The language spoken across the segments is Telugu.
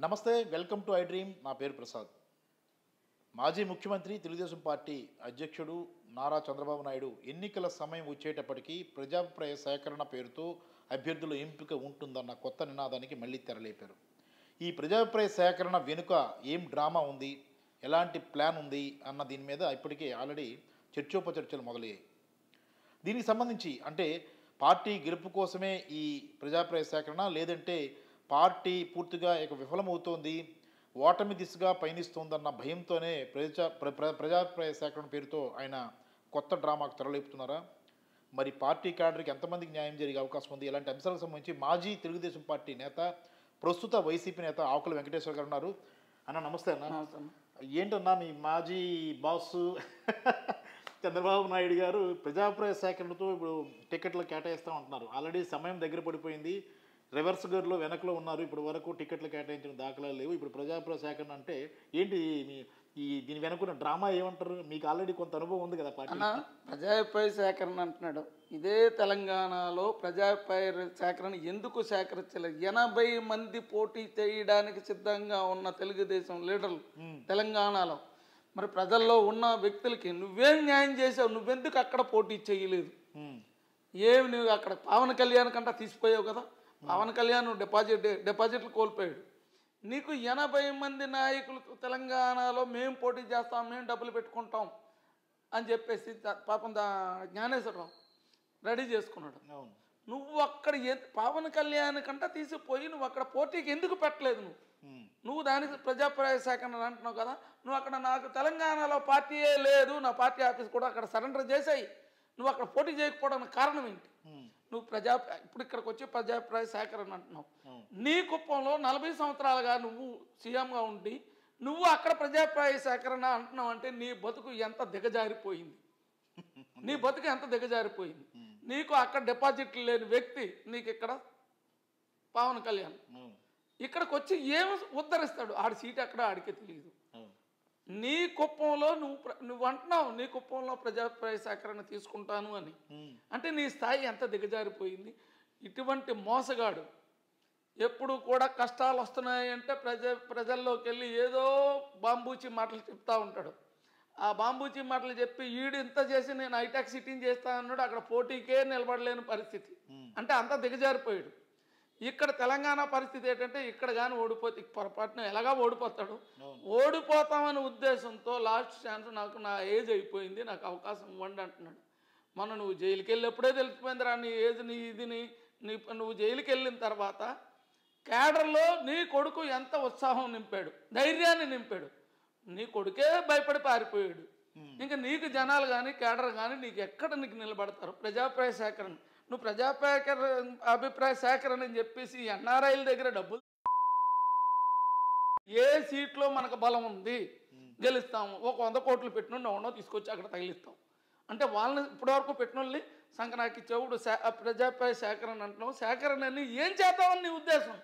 నమస్తే, వెల్కమ్ టు ఐ డ్రీమ్. నా పేరు ప్రసాద్. మాజీ ముఖ్యమంత్రి, తెలుగుదేశం పార్టీ అధ్యక్షుడు నారా చంద్రబాబు నాయుడు ఎన్నికల సమయం వచ్చేటప్పటికీ ప్రజాభిప్రాయ సేకరణ పేరుతో అభ్యర్థుల ఎంపిక ఉంటుందన్న కొత్త నినాదానికి మళ్ళీ తెరలేపారు. ఈ ప్రజాభిప్రాయ సేకరణ వెనుక ఏం డ్రామా ఉంది, ఎలాంటి ప్లాన్ ఉంది అన్న దీని మీద ఇప్పటికే ఆల్రెడీ చర్చోపచర్చలు మొదలయ్యాయి. దీనికి సంబంధించి అంటే పార్టీ గెలుపు కోసమే ఈ ప్రజాభిప్రాయ సేకరణ, లేదంటే పార్టీ పూర్తిగా ఇక విఫలమవుతోంది, ఓటమి దిశగా పయనిస్తోందన్న భయంతోనే ప్రజాభిప్రాయ సేకరణ పేరుతో ఆయన కొత్త డ్రామాకు తెరలేపుతున్నారా? మరి పార్టీ క్యాడర్కి ఎంతమందికి న్యాయం జరిగే అవకాశం ఉంది? ఇలాంటి అంశాలకు సంబంధించి మాజీ తెలుగుదేశం పార్టీ నేత, ప్రస్తుత వైసీపీ నేత ఆకుల వెంకటేశ్వర గారు ఉన్నారు. అన్న నమస్తే. అన్న ఏంటన్నా మీ మాజీ బాసు చంద్రబాబు నాయుడు గారు ప్రజాభిప్రాయ సేకరణతో ఇప్పుడు టికెట్లు కేటాయిస్తూ ఉంటున్నారు. ఆల్రెడీ సమయం దగ్గర పడిపోయింది, రివర్స్ గేర్లో వెనకలో ఉన్నారు. ఇప్పుడు వరకు టికెట్లు కేటాయించిన దాఖలాలు లేవు. ఇప్పుడు ప్రజాభిప్రాయ సేకరణ అంటే ఏంటి? దీని వెనుకున్న డ్రామా ఏమంటారు? మీకు ఆల్రెడీ కొంత అనుభవం ఉంది కదా పార్టీ. ప్రజాభిప్రాయ సేకరణ అంటున్నాడు. ఇదే తెలంగాణలో ప్రజాభిప్రాయ సేకరణ ఎందుకు సేకరించలేదు? 80 మంది పోటీ చేయడానికి సిద్ధంగా ఉన్న తెలుగుదేశం లీడర్లు తెలంగాణలో, మరి ప్రజల్లో ఉన్న వ్యక్తులకి నువ్వేం న్యాయం చేసావు? నువ్వెందుకు అక్కడ పోటీ చేయలేదు? ఏమి నువ్వు అక్కడ పవన్ కళ్యాణ్ కంటా తీసిపోయావు కదా. పవన్ కళ్యాణ్ డిపాజిట్లు కోల్పోయాడు. నీకు 80 మంది నాయకులు తెలంగాణలో మేము పోటీ చేస్తాం, మేము డబ్బులు పెట్టుకుంటాం అని చెప్పేసి పాపం జ్ఞానేశ్వరరావు రెడీ చేసుకున్నాడు. నువ్వు అక్కడ పవన్ కళ్యాణ్ కంటా తీసిపోయి నువ్వు అక్కడ పోటీకి ఎందుకు పెట్టలేదు? నువ్వు దానికి ప్రజాభిప్రాయ సేకరణ అంటున్నావు కదా. నువ్వు అక్కడ నాకు తెలంగాణలో పార్టీయే లేదు, నా పార్టీ ఆఫీస్ కూడా అక్కడ సరెండర్ చేసాయి, నువ్వు అక్కడ పోటీ చేయకపోవడానికి కారణం ఏంటి? నువ్వు ఇప్పుడు ఇక్కడికి వచ్చి ప్రజాభిప్రాయ సేకరణ అంటున్నావు. నీ కుప్పంలో 40 సంవత్సరాలుగా నువ్వు సీఎంగా ఉండి నువ్వు అక్కడ ప్రజాభిప్రాయ సేకరణ అంటున్నావు అంటే నీ బతుకు ఎంత దిగజారిపోయింది, నీ బతుకు ఎంత దిగజారిపోయింది. నీకు అక్కడ డిపాజిట్లు లేని వ్యక్తి నీకు ఇక్కడ పవన్ కళ్యాణ్ ఇక్కడికి వచ్చి ఏమి ఉద్ధరిస్తాడు? ఆడి సీట్ ఎక్కడ ఆడికే తెలియదు. నీ కుప్పంలో నువ్వు అంటున్నావు నీ కుప్పంలో ప్రజాభిప్రాయ సేకరణ తీసుకుంటాను అని, అంటే నీ స్థాయి ఎంత దిగజారిపోయింది. ఇటువంటి మోసగాడు ఎప్పుడు కూడా కష్టాలు వస్తున్నాయంటే ప్రజల్లోకి వెళ్ళి ఏదో బాంబూచి మాటలు చెప్తా ఉంటాడు. ఆ బాంబూచి మాటలు చెప్పి ఈడు ఇంత చేసి నేను హైటెక్ సిటీని చేస్తా అన్నాడు, అక్కడ పోటీకే నిలబడలేని పరిస్థితి. అంటే అంత దిగజారిపోయాడు. ఇక్కడ తెలంగాణ పరిస్థితి ఏంటంటే ఇక్కడ కానీ ఓడిపోతే పొరపాటున ఎలాగా ఓడిపోతాడు. ఓడిపోతామనే ఉద్దేశంతో లాస్ట్ ఛాన్స్, నాకు నా ఏజ్ అయిపోయింది, నాకు అవకాశం ఇవ్వండి అంటున్నాడు. మొన్న నువ్వు జైలుకి వెళ్ళినప్పుడే తెలిసిపోయిందిరా నీ ఏజ్, నీ ఇదిని. నువ్వు జైలుకి వెళ్ళిన తర్వాత క్యాడర్లో నీ కొడుకు ఎంత ఉత్సాహం నింపాడు, ధైర్యాన్ని నింపాడు. నీ కొడుకే భయపడి పారిపోయాడు. ఇంకా నీకు జనాలు కానీ క్యాడర్ కానీ నీకు ఎక్కడ నీకు నిలబడతారు? ప్రజాభిప్రాయ సేకరణ నువ్వు అభిప్రాయ సేకరణ అని చెప్పేసి ఎన్ఆర్ఐల దగ్గర డబ్బులు, ఏ సీట్లో మనకు బలం ఉంది గెలుస్తాము, ఒక 100 కోట్లు పెట్టిన ఎవడో తీసుకొచ్చి అక్కడ తగిలిస్తాం అంటే వాళ్ళని ఇప్పటివరకు పెట్టిన వాళ్ళని సంకనాకి చెవుడు ప్రజాభిప్రాయ సేకరణ అంటున్నావు. సేకరణని ఏం చేద్దామని నీ ఉద్దేశం?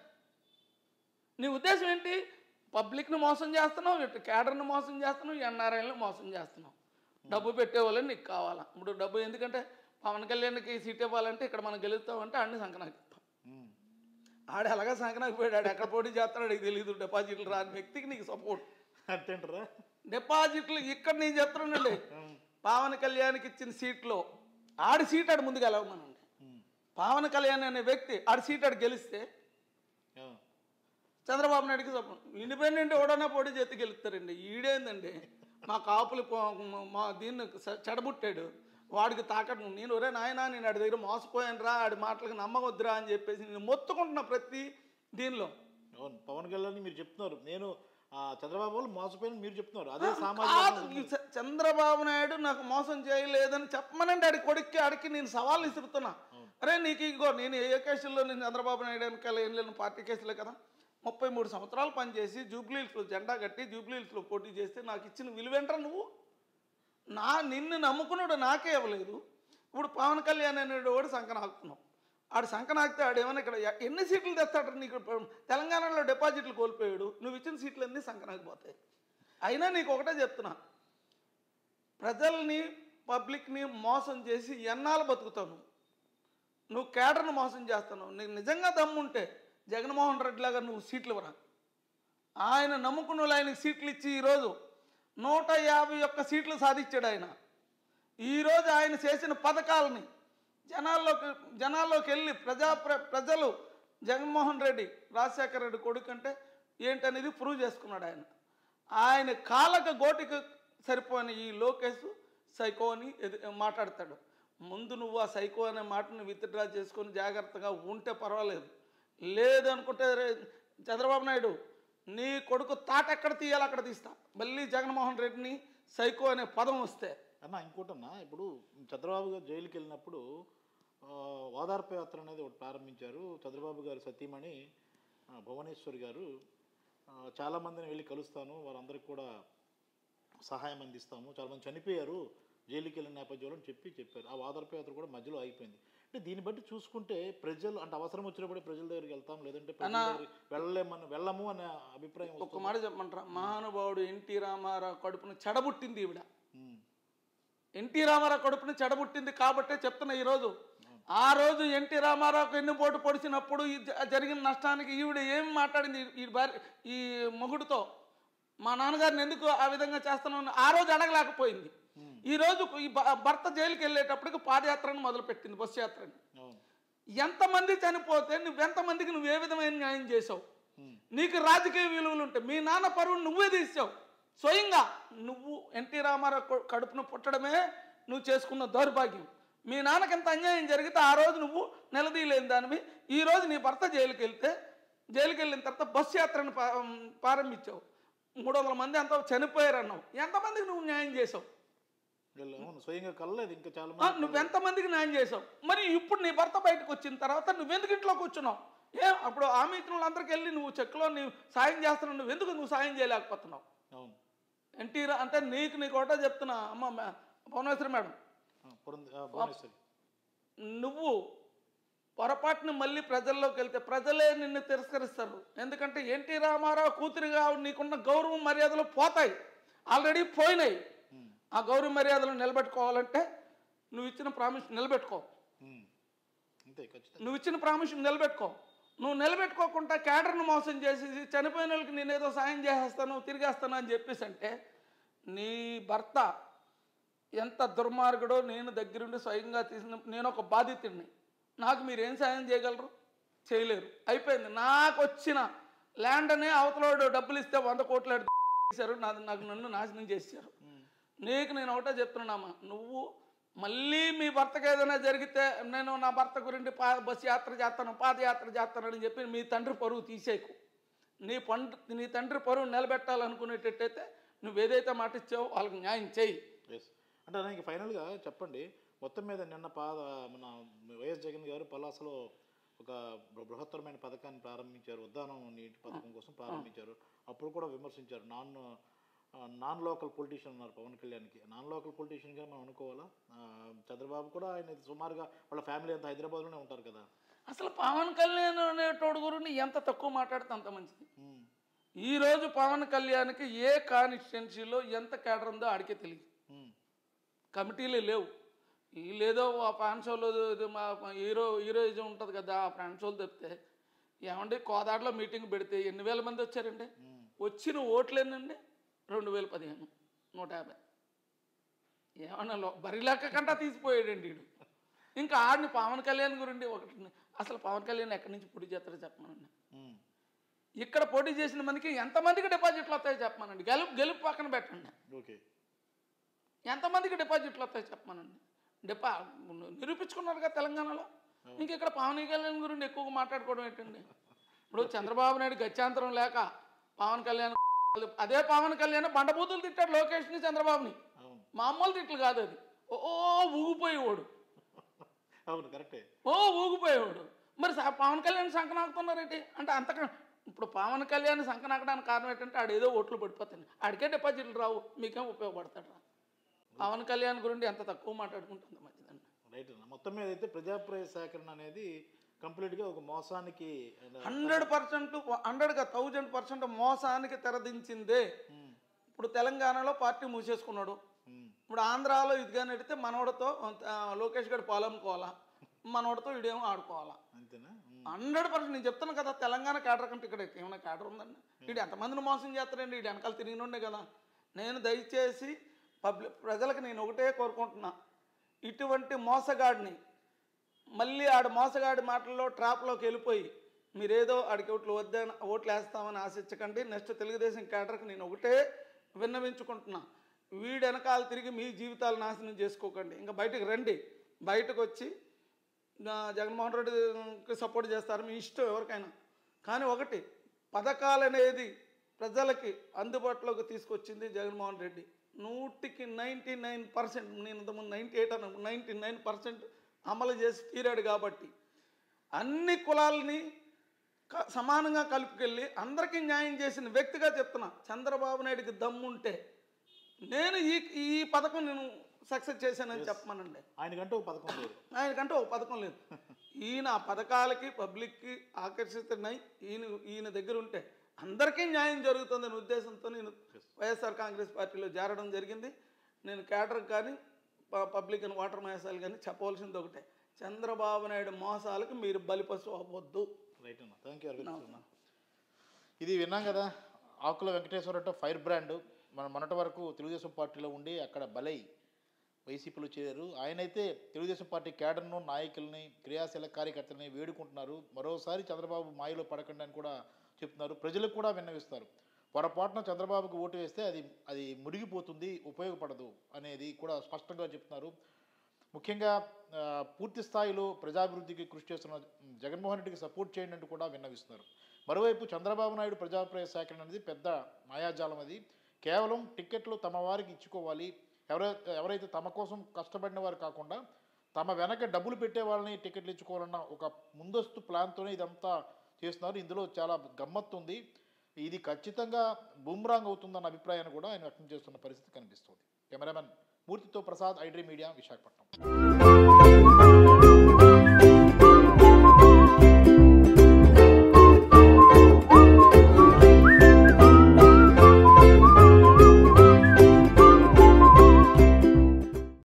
నీ ఉద్దేశం ఏంటి? పబ్లిక్ని మోసం చేస్తున్నావు, ఇటు క్యాడర్ని మోసం చేస్తున్నావు, ఎన్ఆర్ఐలను మోసం చేస్తున్నావు. డబ్బు పెట్టేవాళ్ళని నీకు కావాలా? ఇప్పుడు డబ్బు ఎందుకంటే పవన్ కళ్యాణ్కి సీట్ ఇవ్వాలంటే ఇక్కడ మనం గెలుస్తామంటే ఆడిని సంకనాకి ఇస్తాం. ఆడు ఎలాగా సంకనాకి పోయాడు, ఆడు ఎక్కడ పోటీ చేస్తాడో అడిగి తెలియదు. డిపాజిట్లు రాని వ్యక్తికి నీకు సపోర్ట్ అంటేంటారా? డిపాజిట్లు ఇక్కడ నేను చెప్తున్నానండి. పవన్ కళ్యాణ్కి ఇచ్చిన సీట్లో ఆడి సీట్ ఆడు ముందుకు వెళ్ళమనండి. పవన్ కళ్యాణ్ అనే వ్యక్తి ఆడి సీట్ ఆడు గెలిస్తే చంద్రబాబు నాయుడికి సపోర్ట్. ఇండిపెండెంట్ ఎవడన్నా పోటీ చేతి గెలుస్తారండి. ఈడేందండి మా కాపులు మా దీన్ని చెడబుట్టాడు, వాడికి తాకట్టు. నేను ఒరే నాయనా నేను ఆడి దగ్గర మోసపోయాను రా, ఆడి మాటలకు నమ్మవద్దురా అని చెప్పేసి నేను మొత్తుకుంటున్నా ప్రతి దీనిలో. అవును, పవన్ కళ్యాణ్ మీరు చెప్తున్నారు, నేను చంద్రబాబు వాళ్ళు మోసపోయిన మీరు చెప్తున్నారు. అదే సామాజిక చంద్రబాబు నాయుడు నాకు మోసం చేయలేదని చెప్పమనండి ఆడి కొడుక్కి. ఆడికి నేను సవాళ్ళు ఇస్తున్నా. అరే నీకు ఇంకో నేను ఏ కేసుల్లో నేను చంద్రబాబు నాయుడు వెనకాల ఏం లేను, పార్టీ కేసులే కదా. 33 సంవత్సరాలు పనిచేసి జూబ్లీహిల్స్లో జెండా కట్టి జూబ్లీహిల్స్లో పోటీ చేస్తే నాకు ఇచ్చిన విలువేంట్రా నువ్వు? నిన్ను నమ్ముకున్నాడు నాకే ఇవ్వలేదు. ఇప్పుడు పవన్ కళ్యాణ్ అనేడు వాడు సంకనాకుతున్నావు. ఆడు సంకనాకితే ఆడు ఏమైనా ఇక్కడ ఎన్ని సీట్లు తెస్తాడు? నీకు తెలంగాణలో డిపాజిట్లు కోల్పోయాడు, నువ్వు ఇచ్చిన సీట్లు అన్నీ సంకనాకిపోతాయి. అయినా నీకు ఒకటే చెప్తున్నా, ప్రజల్ని పబ్లిక్ని మోసం చేసి ఎన్నాళ్ళు బతుకుతావు నువ్వు? క్యాడర్ను మోసం చేస్తావు. నీకు నిజంగా దమ్ముంటే జగన్మోహన్ రెడ్డి లాగా నువ్వు సీట్లు ఇవ్వరా. ఆయన నమ్ముకున్న వాళ్ళు ఆయనకి సీట్లు ఇచ్చి ఈరోజు 151 సీట్లు సాధించాడు ఆయన. ఈరోజు ఆయన చేసిన పథకాలని జనాల్లోకి వెళ్ళి ప్రజలు జగన్మోహన్ రెడ్డి రాజశేఖర రెడ్డి కొడుకు అంటే ఏంటనేది ప్రూవ్ చేసుకున్నాడు ఆయన. ఆయన కాళ్ళకు గోటికి సరిపోని ఈ లోకేష్ సైకో అని మాట్లాడతాడు. ముందు నువ్వు ఆ సైకో అనే మాటను విత్డ్రా చేసుకొని జాగ్రత్తగా ఉంటే పర్వాలేదు. లేదనుకుంటే చంద్రబాబు నాయుడు నీ కొడుకు తాట ఎక్కడ తీయాలి అక్కడ తీస్తా. మళ్ళీ జగన్మోహన్ రెడ్డిని సైకో అనే పదం వస్తే అన్న ఇంకోటన్నా, ఇప్పుడు చంద్రబాబు గారు జైలుకి వెళ్ళినప్పుడు ఓదార్పు యాత్ర అనేది ఒకటి ప్రారంభించారు. చంద్రబాబు గారు సతీమణి భువనేశ్వరి గారు చాలామందిని వెళ్ళి కలుస్తాను, వారందరికీ కూడా సహాయం అందిస్తాము, చాలామంది చనిపోయారు జైలుకి వెళ్ళిన నేపథ్యంలో చెప్పారు. ఆ ఓదార్పు యాత్ర కూడా మధ్యలో ఆగిపోయింది. అంటే దీన్ని బట్టి చూసుకుంటే ప్రజలు అంటే అవసరం వచ్చినప్పుడు ప్రజల దగ్గరికి వెళ్తాం, లేదంటే వెళ్ళము అనే అభిప్రాయం. ఒక్క మాట చెప్పమంటారా, మహానుభావుడు ఎన్టీ రామారావు కడుపును చెడబుట్టింది ఈవిడ. ఎన్టీ రామారావు కడుపుని చెడబుట్టింది కాబట్టే చెప్తున్నా ఈరోజు. ఆ రోజు ఎన్టీ రామారావుకు ఎన్నుపోటు పొడిచినప్పుడు జరిగిన నష్టానికి ఈవిడ ఏం మాట్లాడింది ఈ మొగుడుతో, మా నాన్నగారిని ఎందుకు ఆ విధంగా చేస్తున్నాను ఆ రోజు అడగలేకపోయింది. ఈరోజు ఈ భర్త జైలుకి వెళ్ళేటప్పటికి పాదయాత్రను మొదలుపెట్టింది, బస్సు యాత్రని. ఎంతమంది చనిపోతే నువ్వెంతమందికి నువ్వు ఏ విధమైన న్యాయం చేసావు? నీకు రాజకీయ విలువలు ఉంటాయి. మీ నాన్న పరువును నువ్వే తీసావు స్వయంగా. నువ్వు ఎన్టీ రామారావు కడుపును పుట్టడమే నువ్వు చేసుకున్న దౌర్భాగ్యం. మీ నాన్నకి ఎంత అన్యాయం జరిగితే ఆ రోజు నువ్వు నిలదీయలేని దానివి. ఈరోజు నీ భర్త జైలుకి వెళ్ళిన తర్వాత బస్సు యాత్రను ప్రారంభించావు. 300 మంది అంత చనిపోయారన్నావు. ఎంతమందికి నువ్వు న్యాయం చేసావు? స్వయంగా కలలేదు ఇంకా చాలా. నువ్వెంతమందికి న్యాయం చేసావు? మరి ఇప్పుడు నీ భర్త బయటకు వచ్చిన తర్వాత నువ్వెందుకు ఇంట్లో కూర్చున్నావు? అప్పుడు హామీ ఇచ్చిన వాళ్ళందరికీ వెళ్ళి నువ్వు చెక్కులో నువ్వు సాయం చేస్తున్నావు, నువ్వు సాయం చేయలేకపోతున్నావు? ఎన్టీ అంటే నీ కోట చెప్తున్నా అమ్మ భువనేశ్వరి మేడం, నువ్వు పొరపాటుని మళ్ళీ ప్రజల్లోకి వెళ్తే ప్రజలే నిన్ను తిరస్కరిస్తారు. ఎందుకంటే ఎన్టీ రామారావు కూతురిగా నీకున్న గౌరవం మర్యాదలు పోతాయి, ఆల్రెడీ పోయినాయి. ఆ గౌరవ మర్యాదలు నిలబెట్టుకోవాలంటే నువ్వు ఇచ్చిన ప్రామిస్ నిలబెట్టుకో. నువ్వు నిలబెట్టుకోకుండా క్యాడర్ను మోసం చేసి చనిపోయిన వాళ్ళకి నేనేదో సాయం చేసేస్తాను తిరిగేస్తాను అని చెప్పేసి అంటే నీ భర్త ఎంత దుర్మార్గుడో నేను దగ్గరుండి స్వయంగా నేను ఒక బాధితుడిని. నాకు మీరేం సాయం చేయగలరు? చేయలేరు. అయిపోయింది. నాకు వచ్చిన ల్యాండ్ అనే అవతలోడు డబ్బులు ఇస్తే 100 కోట్లు చేశారు, నన్ను నాశనం చేశారు. నేను ఒకటే చెప్తున్నామా, నువ్వు మళ్ళీ మీ భర్తకు ఏదైనా జరిగితే నేను నా భర్త గురించి బస్సు యాత్ర చేస్తాను, పాదయాత్ర చేస్తానని చెప్పి మీ తండ్రి పరువు తీసేయకు. నీ తండ్రి పరువు నిలబెట్టాలనుకునేటట్టయితే నువ్వేదైతే మాట ఇచ్చావో వాళ్ళకి న్యాయం చేయి. అంటే నాకు ఫైనల్గా చెప్పండి, మొత్తం మీద నిన్న మన వైఎస్ జగన్ గారు పలాసలో ఒక బృహత్తరమైన పథకాన్ని ప్రారంభించారు, ఉద్దానం నీటి పథకం కోసం ప్రారంభించారు. అప్పుడు కూడా విమర్శించారు. నాన్ లోకల్ పొలిటీషియన్ ఉన్నారు పవన్ కళ్యాణ్కి. నాన్ లోకల్ పొలిటీషియన్గా మనం అనుకోవాలా? చంద్రబాబు కూడా ఆయన సుమారుగా వాళ్ళ ఫ్యామిలీ అంతా హైదరాబాద్లోనే ఉంటారు కదా. అసలు పవన్ కళ్యాణ్ అనేటోడు గురించి ఎంత తక్కువ మాట్లాడితే అంత మంచిది. ఈరోజు పవన్ కళ్యాణ్కి ఏ కాన్స్టిట్యున్సీలో ఎంత కేడర్ ఉందో ఆడికే తెలియదు. కమిటీలే లేవు. వీళ్ళేదో ఆ ఫ్యాన్ షోలో మా హీరోయిజం ఉంటుంది కదా, ఆ ఫ్యాన్ షోలు తప్పితే ఏమండి కోదాడలో మీటింగ్ పెడితే ఎన్ని వేల మంది వచ్చారండి? వచ్చిన ఓట్లేనండి 2015 150. ఏమన్నా బరిలేక కంటా తీసిపోయాడండి వీడు. ఇంకా ఆడిని పవన్ కళ్యాణ్ గురించి ఒకటి, అసలు పవన్ కళ్యాణ్ ఎక్కడి నుంచి పోటీ చేస్తారో చెప్పమనండి. ఇక్కడ పోటీ చేసిన మందికి ఎంతమందికి డిపాజిట్లు వస్తాయో చెప్పమనండి. గెలుపు పక్కన పెట్టండి, ఎంతమందికి డిపాజిట్లు వస్తాయో చెప్పమనండి. నిరూపించుకున్నారుగా తెలంగాణలో. ఇంక ఇక్కడ పవన్ కళ్యాణ్ గురించి ఎక్కువగా మాట్లాడుకోవడం ఏంటండి? ఇప్పుడు చంద్రబాబు నాయుడు గత్యంతరం లేక పవన్ కళ్యాణ్, అదే పవన్ కళ్యాణ్ బండబూతులు తిట్టాడు లోకేష్ని చంద్రబాబుని. మామూలు తిట్లు కాదు అది. ఊగిపోయేవాడు, ఊగిపోయేవాడు. మరి పవన్ కళ్యాణ్ సంకనాకుతున్నారేంటి అంటే అంతకన్నా ఇప్పుడు పవన్ కళ్యాణ్ సంకనాకడానికి కారణం ఏంటంటే ఆడేదో ఓట్లు పడిపోతాయి, ఆడికే డిపాజిట్లు రావు, మీకేం ఉపయోగపడతాడు? పవన్ కళ్యాణ్ గురించి ఎంత తక్కువ మాట్లాడుకుంటుంది మంచిదండి. రైట్. మొత్తం మీద అయితే ప్రజాప్రయ సేకరణ అనేది కంప్లీట్గా ఒక మోసానికి 100% 1000% మోసానికి తెరదించిందే. ఇప్పుడు తెలంగాణలో పార్టీ మూసేసుకున్నాడు. ఇప్పుడు ఆంధ్రాలో ఇదిగానే ఎడితే మనోడితో లోకేష్ గారు పాలమ్ముకోవాలా, మనోడితో ఇడేమో ఆడుకోవాలా. అంతేనా? 100% నేను చెప్తాను కదా, తెలంగాణ క్యాడర్ కంటే ఇక్కడ ఏమైనా క్యాడర్ ఉందండి? వీడు ఎంతమందిని మోసం చేస్తారండి? వీడు వెనకాల తిరిగినుండే కదా. నేను దయచేసి ప్రజలకు నేను ఒకటే కోరుకుంటున్నా, ఇటువంటి మోసగాడిని మళ్ళీ మోసగాడి మాటల్లో ట్రాప్లోకి వెళ్ళిపోయి మీరేదో ఆడికి ఓట్లు వేస్తామని ఆశించకండి. నెక్స్ట్ తెలుగుదేశం క్యాడర్కి నేను ఒకటే విన్నవించుకుంటున్నా, వీడు వెనకాల తిరిగి మీ జీవితాలు నాశనం చేసుకోకండి. ఇంకా బయటకు రండి, బయటకు వచ్చి జగన్మోహన్ రెడ్డికి సపోర్ట్ చేస్తారు, మీ ఇష్టం ఎవరికైనా. కానీ ఒకటి, పథకాలు అనేది ప్రజలకి అందుబాటులోకి తీసుకొచ్చింది జగన్మోహన్ రెడ్డి. 100కి 99%, నేను ఇంతకుముందు 98 అన్న, 99% అమలు చేసి తీరాడు. కాబట్టి అన్ని కులాలని సమానంగా కలుపుకెళ్ళి అందరికీ న్యాయం చేసిన వ్యక్తిగా చెప్తున్నా, చంద్రబాబు నాయుడికి దమ్ముంటే నేను ఈ పథకం నేను సక్సెస్ చేశానని చెప్పమనండి. ఆయనకంటూ ఒక పథకం లేదు, ఆయనకంటూ ఒక పథకం లేదు. ఈయన ఆ పథకాలకి పబ్లిక్కి ఆకర్షిస్తున్నాయి. ఈయన దగ్గర ఉంటే అందరికీ న్యాయం జరుగుతుందనే ఉద్దేశంతో నేను వైఎస్ఆర్ కాంగ్రెస్ పార్టీలో చేరడం జరిగింది. నేను క్యాడర్ కానీ పబ్లిక్ అని వాటర్ మహేశాలు కానీ చెప్పవలసింది ఒకటే, చంద్రబాబు నాయుడు మోసాలకు మీరు బలిపశు అవ్వద్దు. రైట్ అన్న, థ్యాంక్ యూ అన్న. ఇది విన్నాం కదా, ఆకుల వెంకటేశ్వరరావు ఫైర్ బ్రాండ్ మొన్నటి వరకు తెలుగుదేశం పార్టీలో ఉండి అక్కడ బలై వైసీపీలో చేరారు. ఆయనైతే తెలుగుదేశం పార్టీ క్యాడర్ను, నాయకుల్ని, క్రియాశీల కార్యకర్తలని వేడుకుంటున్నారు. మరోసారి చంద్రబాబు మాయలో పడకండి అని కూడా చెప్తున్నారు. ప్రజలకు కూడా విన్నవిస్తారు, పొరపాటున చంద్రబాబుకు ఓటు వేస్తే అది మురిగిపోతుంది, ఉపయోగపడదు అనేది కూడా స్పష్టంగా చెప్తున్నారు. ముఖ్యంగా పూర్తి స్థాయిలో ప్రజాభివృద్ధికి కృషి చేస్తున్న జగన్మోహన్ రెడ్డికి సపోర్ట్ చేయండి అంటూ కూడా విన్నవిస్తున్నారు. మరోవైపు చంద్రబాబు నాయుడు ప్రజాప్రాయ సేకరణ అనేది పెద్ద మాయాజాలం. అది కేవలం టిక్కెట్లు తమ వారికి ఇచ్చుకోవాలి, ఎవరైతే తమ కోసం కష్టపడిన వారు కాకుండా తమ వెనక డబ్బులు పెట్టే వాళ్ళని టికెట్లు ఇచ్చుకోవాలన్న ఒక ముందస్తు ప్లాన్తోనే ఇదంతా చేస్తున్నారు. ఇందులో చాలా గమ్మత్తు ఉంది. ఇది ఖచ్చితంగా బూమ్రాంగ్ అవుతుందన్న అభిప్రాయాన్ని కూడా ఆయన వ్యక్తం చేస్తున్న పరిస్థితి కనిపిస్తుంది. కెమెరామెన్ మూర్తితో ప్రసాద్, ఐడ్రీ మీడియా, విశాఖపట్నం.